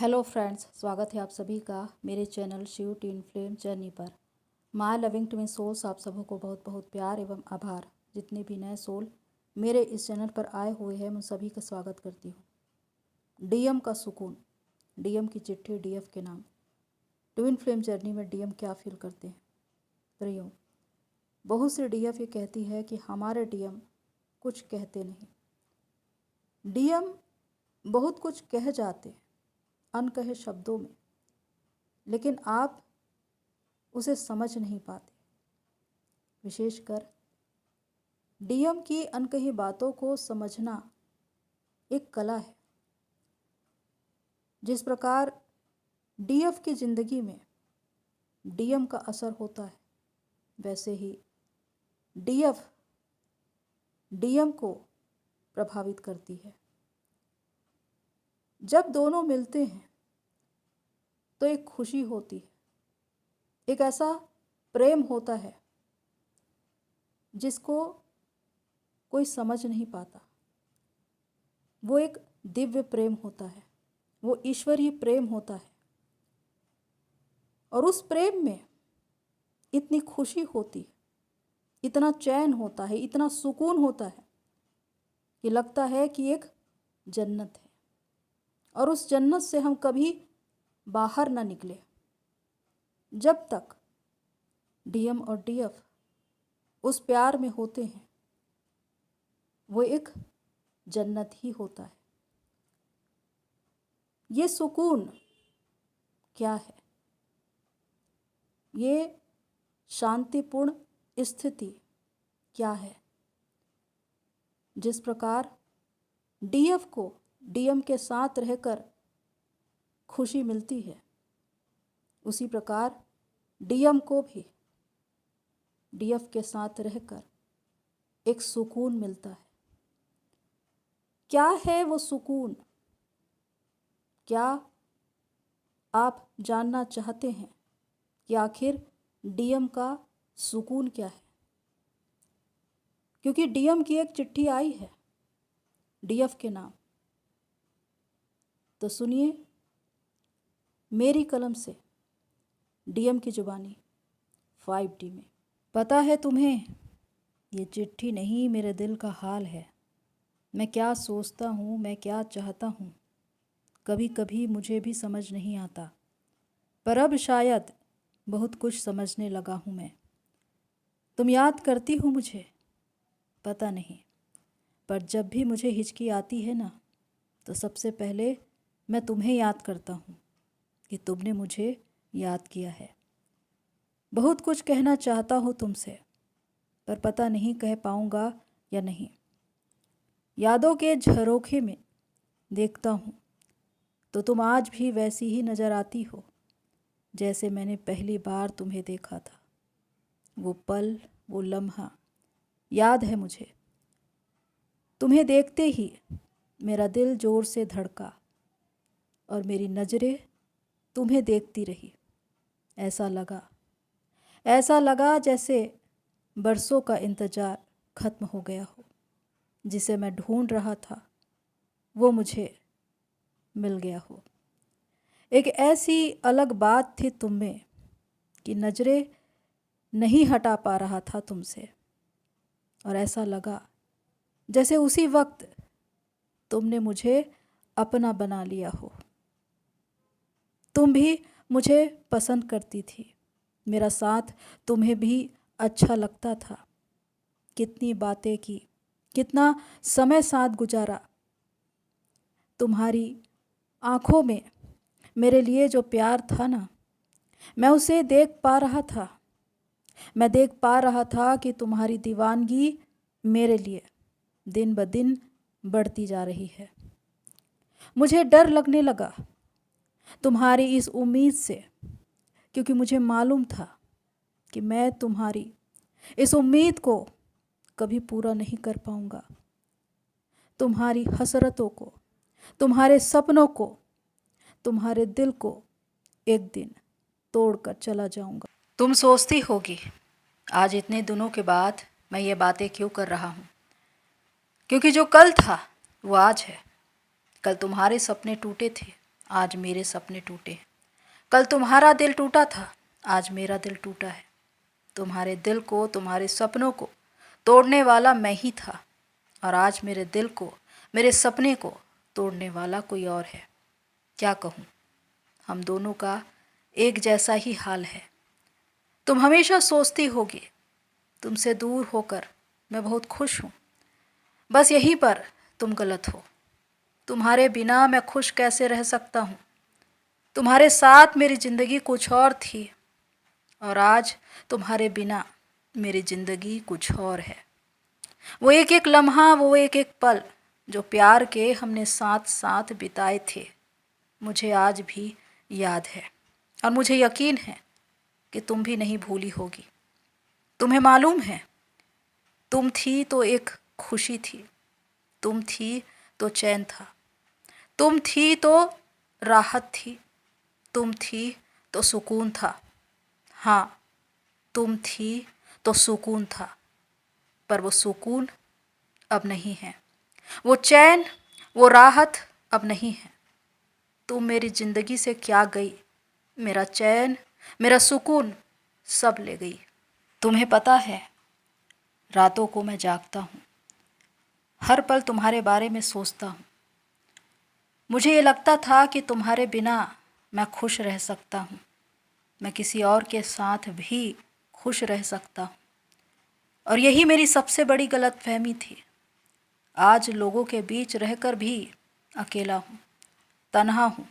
Hello friends, स्वागत है आप सभी का मेरे channel Shiv twin flame journey पर। माय लविंग ट्विन सोल्स, आप सबों को बहुत बहुत प्यार एवं आभार। जितने भी नए सोल मेरे इस चैनल पर आए हुए हैं, मैं सभी का स्वागत करती हूँ। डीएम का सुकून, डीएम की चिट्ठी डीएफ के नाम। ट्विन फ्लेम जर्नी में डीएम क्या फील करते हैं? प्रियो, बहुत से डीएफ ये कहती है कि हमारे डीएम कुछ कहते नहीं। डीएम बहुत कुछ कह जाते हैं अनकहे शब्दों में, लेकिन आप उसे समझ नहीं पाते। विशेषकर डीएम की अनकही बातों को समझना एक कला है। जिस प्रकार डीएफ की ज़िंदगी में डीएम का असर होता है, वैसे ही डीएफ डीएम को प्रभावित करती है। जब दोनों मिलते हैं तो एक खुशी होती है, एक ऐसा प्रेम होता है जिसको कोई समझ नहीं पाता। वो एक दिव्य प्रेम होता है, वो ईश्वरीय प्रेम होता है। और उस प्रेम में इतनी खुशी होती है, इतना चैन होता है, इतना सुकून होता है कि लगता है कि एक जन्नत है। और उस जन्नत से हम कभी बाहर ना निकले जब तक डीएम और डीएफ उस प्यार में होते हैं। वो एक जन्नत ही होता है। ये सुकून क्या है? ये शांतिपूर्ण स्थिति क्या है? जिस प्रकार डीएफ को डीएम के साथ रहकर खुशी मिलती है, उसी प्रकार डीएम को भी डीएफ के साथ रहकर एक सुकून मिलता है। क्या है वो सुकून? क्या आप जानना चाहते हैं कि आखिर डीएम का सुकून क्या है? क्योंकि डीएम की एक चिट्ठी आई है डीएफ के नाम। तो सुनिए मेरी कलम से डीएम की जुबानी 5D में। पता है तुम्हें, ये चिट्ठी नहीं मेरे दिल का हाल है। मैं क्या सोचता हूँ, मैं क्या चाहता हूँ, कभी कभी मुझे भी समझ नहीं आता। पर अब शायद बहुत कुछ समझने लगा हूँ मैं। तुम याद करती हो मुझे? पता नहीं, पर जब भी मुझे हिचकी आती है ना, तो सबसे पहले मैं तुम्हें याद करता हूँ कि तुमने मुझे याद किया है। बहुत कुछ कहना चाहता हूँ तुमसे, पर पता नहीं कह पाऊँगा या नहीं। यादों के झरोखे में देखता हूँ तो तुम आज भी वैसी ही नज़र आती हो जैसे मैंने पहली बार तुम्हें देखा था। वो पल, वो लम्हा याद है मुझे। तुम्हें देखते ही मेरा दिल ज़ोर से धड़का और मेरी नज़रें तुम्हें देखती रही। ऐसा लगा जैसे बरसों का इंतज़ार ख़त्म हो गया हो। जिसे मैं ढूंढ रहा था वो मुझे मिल गया हो। एक ऐसी अलग बात थी तुम में कि नज़रें नहीं हटा पा रहा था तुमसे। और ऐसा लगा जैसे उसी वक्त तुमने मुझे अपना बना लिया हो। तुम भी मुझे पसंद करती थी, मेरा साथ तुम्हें भी अच्छा लगता था। कितनी बातें की, कितना समय साथ गुजारा। तुम्हारी आँखों में मेरे लिए जो प्यार था ना, मैं उसे देख पा रहा था। मैं देख पा रहा था कि तुम्हारी दीवानगी मेरे लिए दिन ब दिन बढ़ती जा रही है। मुझे डर लगने लगा तुम्हारी इस उम्मीद से, क्योंकि मुझे मालूम था कि मैं तुम्हारी इस उम्मीद को कभी पूरा नहीं कर पाऊँगा। तुम्हारी हसरतों को, तुम्हारे सपनों को, तुम्हारे दिल को एक दिन तोड़कर चला जाऊँगा। तुम सोचती होगी आज इतने दिनों के बाद मैं ये बातें क्यों कर रहा हूँ, क्योंकि जो कल था वो आज है। कल तुम्हारे सपने टूटे थे, आज मेरे सपने टूटे। कल तुम्हारा दिल टूटा था, आज मेरा दिल टूटा है। तुम्हारे दिल को, तुम्हारे सपनों को तोड़ने वाला मैं ही था, और आज मेरे दिल को, मेरे सपने को तोड़ने वाला कोई और है। क्या कहूँ, हम दोनों का एक जैसा ही हाल है। तुम हमेशा सोचती होगी, तुमसे दूर होकर मैं बहुत खुश हूँ। बस यहीं पर तुम गलत हो। तुम्हारे बिना मैं खुश कैसे रह सकता हूँ। तुम्हारे साथ मेरी ज़िंदगी कुछ और थी, और आज तुम्हारे बिना मेरी ज़िंदगी कुछ और है। वो एक एक लम्हा, वो एक एक पल जो प्यार के हमने साथ साथ बिताए थे, मुझे आज भी याद है। और मुझे यकीन है कि तुम भी नहीं भूली होगी। तुम्हें मालूम है, तुम थी तो एक खुशी थी, तुम थी तो चैन था, तुम थी तो राहत थी, तुम थी तो सुकून था। हाँ, तुम थी तो सुकून था, पर वो सुकून अब नहीं है, वो चैन, वो राहत अब नहीं है। तुम मेरी ज़िंदगी से क्या गई, मेरा चैन, मेरा सुकून सब ले गई। तुम्हें पता है, रातों को मैं जागता हूँ, हर पल तुम्हारे बारे में सोचता हूँ। मुझे ये लगता था कि तुम्हारे बिना मैं खुश रह सकता हूँ, मैं किसी और के साथ भी खुश रह सकता हूँ। और यही मेरी सबसे बड़ी गलतफहमी थी। आज लोगों के बीच रहकर भी अकेला हूँ, तन्हा हूँ,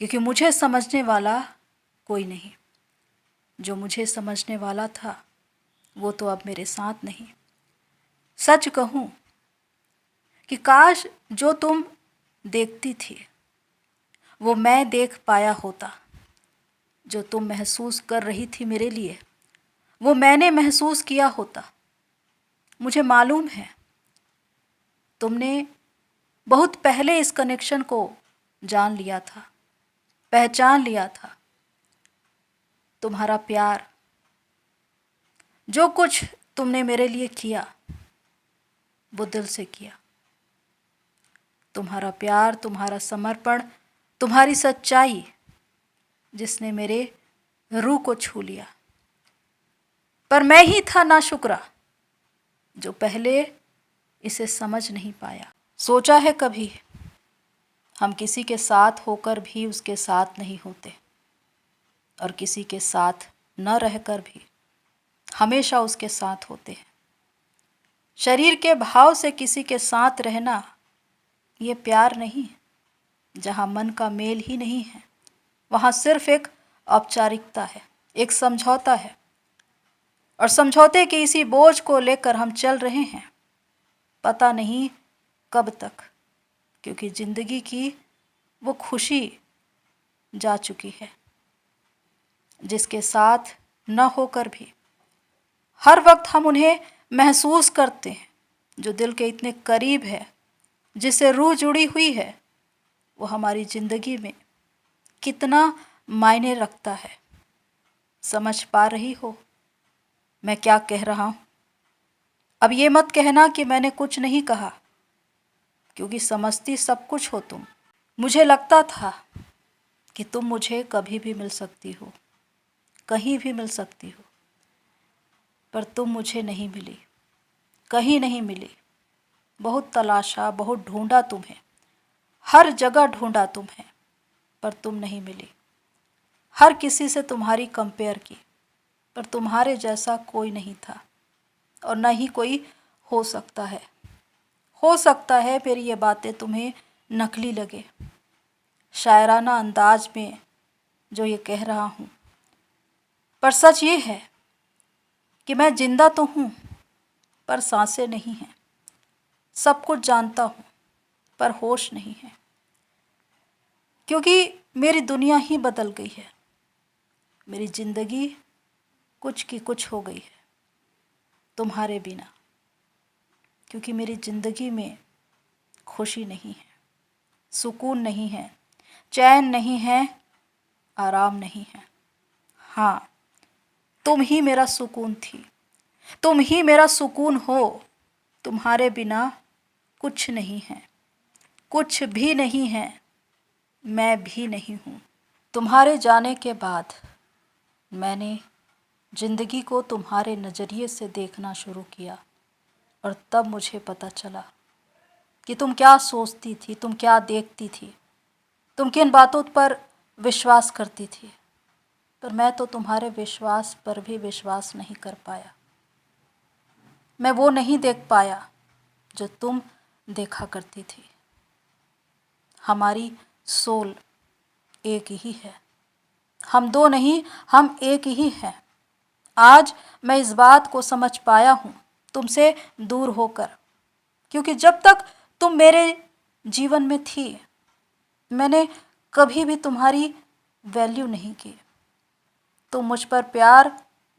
क्योंकि मुझे समझने वाला कोई नहीं। जो मुझे समझने वाला था वो तो अब मेरे साथ नहीं। सच कहूँ कि काश जो तुम देखती थी वो मैं देख पाया होता। जो तुम महसूस कर रही थी मेरे लिए, वो मैंने महसूस किया होता। मुझे मालूम है, तुमने बहुत पहले इस कनेक्शन को जान लिया था, पहचान लिया था। तुम्हारा प्यार, जो कुछ तुमने मेरे लिए किया वो दिल से किया। तुम्हारा प्यार, तुम्हारा समर्पण, तुम्हारी सच्चाई, जिसने मेरे रूह को छू लिया। पर मैं ही था नाशुक्रा, जो पहले इसे समझ नहीं पाया। सोचा है कभी, हम किसी के साथ होकर भी उसके साथ नहीं होते, और किसी के साथ न रहकर भी हमेशा उसके साथ होते हैं। शरीर के भाव से किसी के साथ रहना ये प्यार नहीं। जहाँ मन का मेल ही नहीं है, वहाँ सिर्फ एक औपचारिकता है, एक समझौता है। और समझौते के इसी बोझ को लेकर हम चल रहे हैं, पता नहीं कब तक, क्योंकि ज़िंदगी की वो खुशी जा चुकी है। जिसके साथ न होकर भी हर वक्त हम उन्हें महसूस करते हैं, जो दिल के इतने करीब है, जिससे रूह जुड़ी हुई है, वो हमारी ज़िंदगी में कितना मायने रखता है। समझ पा रही हो मैं क्या कह रहा हूँ? अब ये मत कहना कि मैंने कुछ नहीं कहा, क्योंकि समझती सब कुछ हो तुम। मुझे लगता था कि तुम मुझे कभी भी मिल सकती हो, कहीं भी मिल सकती हो, पर तुम मुझे नहीं मिली, कहीं नहीं मिली। बहुत तलाशा, बहुत ढूंढा तुम्हें, हर जगह ढूंढा तुम्हें, पर तुम नहीं मिली। हर किसी से तुम्हारी कंपेयर की, पर तुम्हारे जैसा कोई नहीं था, और न ही कोई हो सकता है। हो सकता है मेरी ये बातें तुम्हें नकली लगे, शायराना अंदाज में जो ये कह रहा हूँ, पर सच ये है कि मैं जिंदा तो हूँ, पर सांसें नहीं हैं। सब कुछ जानता हूँ, पर होश नहीं है, क्योंकि मेरी दुनिया ही बदल गई है। मेरी ज़िंदगी कुछ की कुछ हो गई है तुम्हारे बिना, क्योंकि मेरी ज़िंदगी में खुशी नहीं है, सुकून नहीं है, चैन नहीं है, आराम नहीं है। हाँ, तुम ही मेरा सुकून थी, तुम ही मेरा सुकून हो। तुम्हारे बिना कुछ नहीं है, कुछ भी नहीं है। मैं भी नहीं हूँ। तुम्हारे जाने के बाद मैंने ज़िंदगी को तुम्हारे नज़रिए से देखना शुरू किया और तब मुझे पता चला कि तुम क्या सोचती थी, तुम क्या देखती थी, तुम किन बातों पर विश्वास करती थी। पर मैं तो तुम्हारे विश्वास पर भी विश्वास नहीं कर पाया। मैं वो नहीं देख पाया जो तुम देखा करती थी। हमारी सोल एक ही है, हम दो नहीं, हम एक ही हैं। आज मैं इस बात को समझ पाया हूँ तुमसे दूर होकर, क्योंकि जब तक तुम मेरे जीवन में थी मैंने कभी भी तुम्हारी वैल्यू नहीं की। तुम मुझ पर प्यार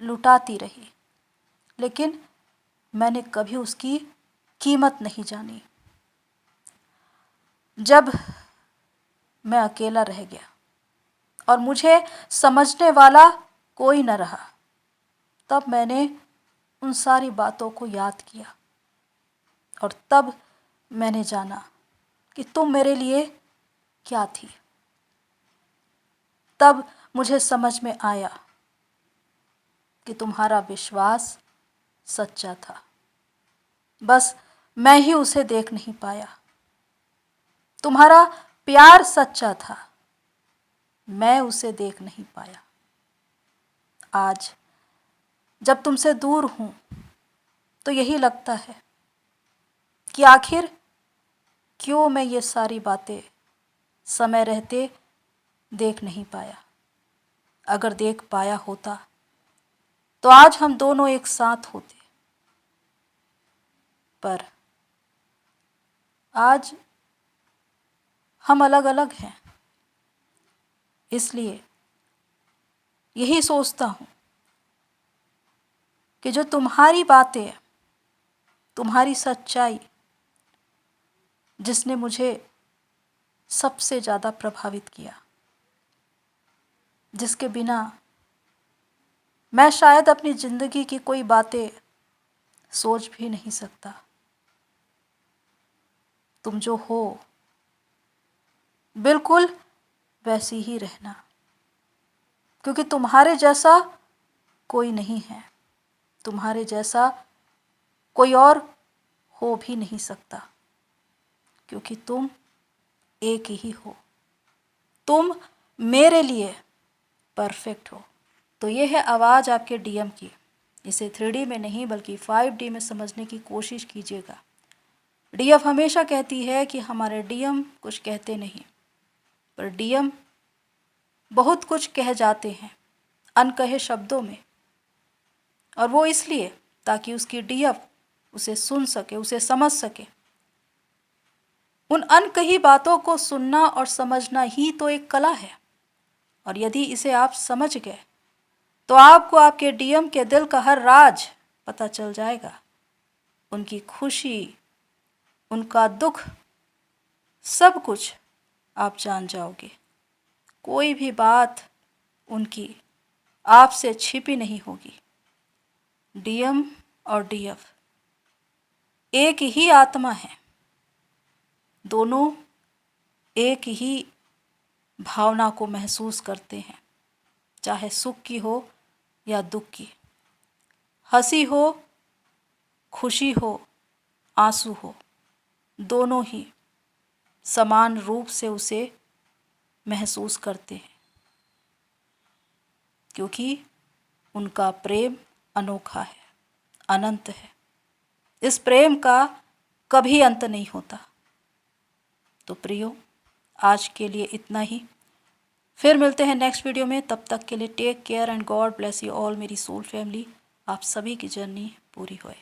लुटाती रही, लेकिन मैंने कभी उसकी कीमत नहीं जानी। जब मैं अकेला रह गया और मुझे समझने वाला कोई न रहा, तब मैंने उन सारी बातों को याद किया और तब मैंने जाना कि तुम मेरे लिए क्या थी। तब मुझे समझ में आया कि तुम्हारा विश्वास सच्चा था, बस मैं ही उसे देख नहीं पाया। तुम्हारा प्यार सच्चा था, मैं उसे देख नहीं पाया। आज जब तुमसे दूर हूँ तो यही लगता है कि आखिर क्यों मैं ये सारी बातें समय रहते देख नहीं पाया। अगर देख पाया होता तो आज हम दोनों एक साथ होते, पर आज हम अलग अलग हैं। इसलिए यही सोचता हूँ कि जो तुम्हारी बातें, तुम्हारी सच्चाई, जिसने मुझे सबसे ज़्यादा प्रभावित किया, जिसके बिना मैं शायद अपनी ज़िंदगी की कोई बातें सोच भी नहीं सकता। तुम जो हो बिल्कुल वैसी ही रहना, क्योंकि तुम्हारे जैसा कोई नहीं है, तुम्हारे जैसा कोई और हो भी नहीं सकता, क्योंकि तुम एक ही हो। तुम मेरे लिए परफेक्ट हो। तो ये है आवाज़ आपके डीएम की। इसे 3D में नहीं बल्कि 5D में समझने की कोशिश कीजिएगा। डीएफ हमेशा कहती है कि हमारे डीएम कुछ कहते नहीं, पर डीएम बहुत कुछ कह जाते हैं अनकहे शब्दों में, और वो इसलिए ताकि उसकी डीएफ उसे सुन सके, उसे समझ सके। उन अनकही बातों को सुनना और समझना ही तो एक कला है, और यदि इसे आप समझ गए तो आपको आपके डीएम के दिल का हर राज पता चल जाएगा। उनकी खुशी, उनका दुख, सब कुछ आप जान जाओगे। कोई भी बात उनकी आपसे छिपी नहीं होगी। डीएम और डीएफ एक ही आत्मा है, दोनों एक ही भावना को महसूस करते हैं, चाहे सुख की हो या दुख की, हंसी हो, खुशी हो, आंसू हो, दोनों ही समान रूप से उसे महसूस करते हैं, क्योंकि उनका प्रेम अनोखा है, अनंत है। इस प्रेम का कभी अंत नहीं होता। तो प्रियो, आज के लिए इतना ही। फिर मिलते हैं नेक्स्ट वीडियो में। तब तक के लिए take care and God bless you all मेरी सोल फैमिली। आप सभी की जर्नी पूरी होए।